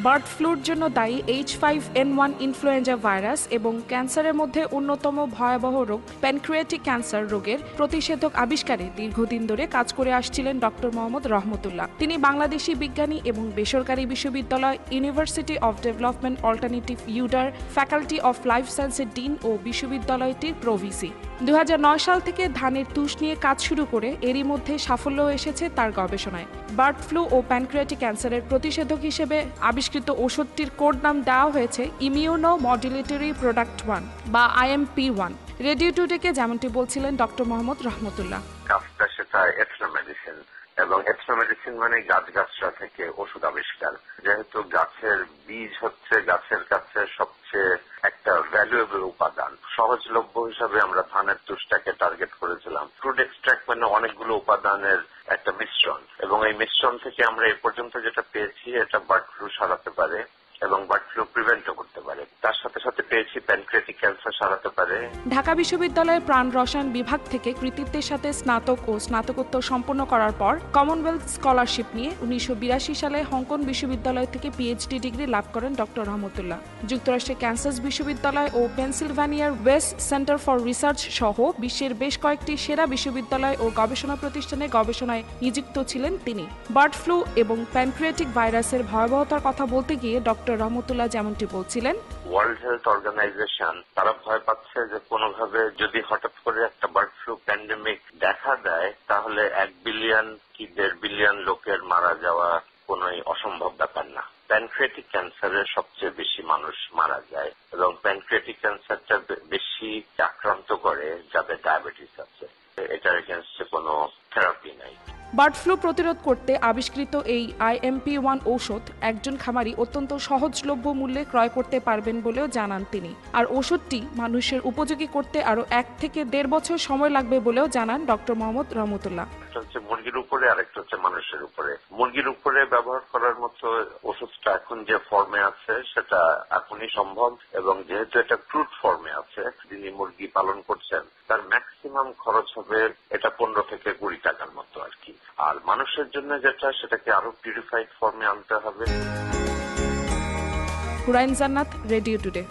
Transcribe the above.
Bird floor জন্য দায়ী H5N1 influenza virus এবং ক্যান্সারের মধ্যে অন্যতম ভয়াবহ রোগ প্যানক্রিয়াটিক ক্যান্সার রোগের প্রতিষেধক আবিষ্কারে দীর্ঘদিন ধরে কাজ করে আসছিলেন ডক্টর মোহাম্মদ রহমতুল্লাহ। তিনি বাংলাদেশি বিজ্ঞানী এবং বেসরকারি বিশ্ববিদ্যালয় ইউনিভার্সিটি অফ ডেভেলপমেন্ট অল্টারনেটিভ ইউডার ফ্যাকাল্টি অফ লাইফ সায়েন্সের ডিন ও বিশ্ববিদ্যালয়টির প্রভিসি। 2009 সাল থেকে ধানের তুষ নিয়ে কাজ শুরু করে এরই মধ্যে সাফল্য এসেছে তার গবেষণায়। বার্ড ফ্লু ও প্যানক্রিয়াটিক ক্যান্সারের প্রতিষেধক হিসেবে আবিষ্কৃত ওষুধটির কোড নাম দেওয়া হয়েছে ইমিউনো মডুলেটরি প্রোডাক্ট 1 বা IMP1। রেডিও টুডেকে যেমনটি বলছিলেন ডক্টর মোহাম্মদ রহমতুল্লাহ। কাজটা সেটা এথনোমেডিসিন, এবং এথনোমেডিসিন মানে গাছগাছরা থেকে ওষুধ আবিষ্কার। যেহেতু গাছের বীজ হচ্ছে গাছের কাছে সবচেয়ে একটা ভ্যালুয়েবল উপাদান, সহজলভ্য হিসাবে আমরা ধানের তুষটাকে টার্গেট করেছিলাম। ফ্রুট এক্সট্রাক্ট মানে অনেকগুলো উপাদানের একটা মিশ্রণ, এবং এই মিশ্রণ থেকে আমরা এই পর্যন্ত যেটা পেয়েছি এটা বার্ড ফ্লু সারাতে পারে এবং বার্ড ফ্লু প্রিভেন্টও করতে পারে। তার সাথে সাথে পেয়েছি প্যানক্রিয়াটিক ক্যান্সার সারাতে পারে। ঢাকা বিশ্ববিদ্যালয়ের প্রাণ রসায়ন বিভাগ থেকে কৃতিত্বের সাথে স্নাতক ও স্নাতকোত্তর সম্পন্ন করার পর কমনওয়েলথ স্কলারশিপ নিয়ে 1982 সালে হংকং বিশ্ববিদ্যালয় থেকে পিএইচডি ডিগ্রি লাভ করেন ডক্টর রহমতুল্লাহ। যুক্তরাষ্ট্রের ক্যান্সাস বিশ্ববিদ্যালয় ও পেনসিলভানিয়ার ওয়েস্ট সেন্টার ফর রিসার্চ সহ বিশ্বের বেশ কয়েকটি সেরা বিশ্ববিদ্যালয় ও গবেষণা প্রতিষ্ঠানে গবেষণায় নিযুক্ত ছিলেন তিনি। বার্ড ফ্লু এবং প্যানক্রিয়াটিক ভাইরাসের ভয়াবহতার কথা বলতে গিয়ে ডক্টর রহমতুল্লাহ যেমনটি বলছিলেন, ওয়ার্ল্ড হেলথ অর্গানাইজেশন তারা ভয় পাচ্ছে যে কোনোভাবে যদি হঠাৎ করে একটা বার্ড ফ্লু প্যান্ডেমিক দেখা দেয় তাহলে 1 বিলিয়ন কি 1.5 বিলিয়ন লোকের মারা যাওয়া কোনোই অসম্ভব ব্যাপার না। প্যানক্রিয়াটিক ক্যান্সারের সবচেয়ে বেশি মানুষ মারা যায়, এবং প্যানক্রিয়াটিক ক্যান্সারটা বেশি আক্রান্ত করে যাদের ডায়াবেটিস আছে। এটার এগেনস্টে কোনো থেরাপি নাই। বার্ড ফ্লু প্রতিরোধ করতে আবিষ্কৃত এই IMP1 ঔষধ একজন খামারি অত্যন্ত সহজলভ্য মূল্যে ক্রয় করতে পারবেন বলেও জানান তিনি। আর ওষুধটি মানুষের উপযোগী করতে আরো 1 থেকে 1.5 বছর সময় লাগবে বলেও জানান ডক্টর মোহাম্মদ রহমতুল্লাহ। হচ্ছে মুরগির উপরে, আরেকটা হচ্ছে মানুষের উপরে। মুরগির উপরে ব্যবহার করার মতো ওষুধটা এখন যে ফর্মে আছে সেটা এখনই সম্ভব, এবং যেহেতু এটা ক্রুড ফর্মে আছে, যিনি মুরগি পালন করছেন তার ম্যাক্সিমাম খরচ হবে এটা 15 থেকে 20 টাকার মতো আর কি। আর মানুষের জন্য যেটা, সেটাকে আরো পিউরিফাইড ফর্মে আনতে হবে। হুরাইন জান্নাত, রেডিও টুডে।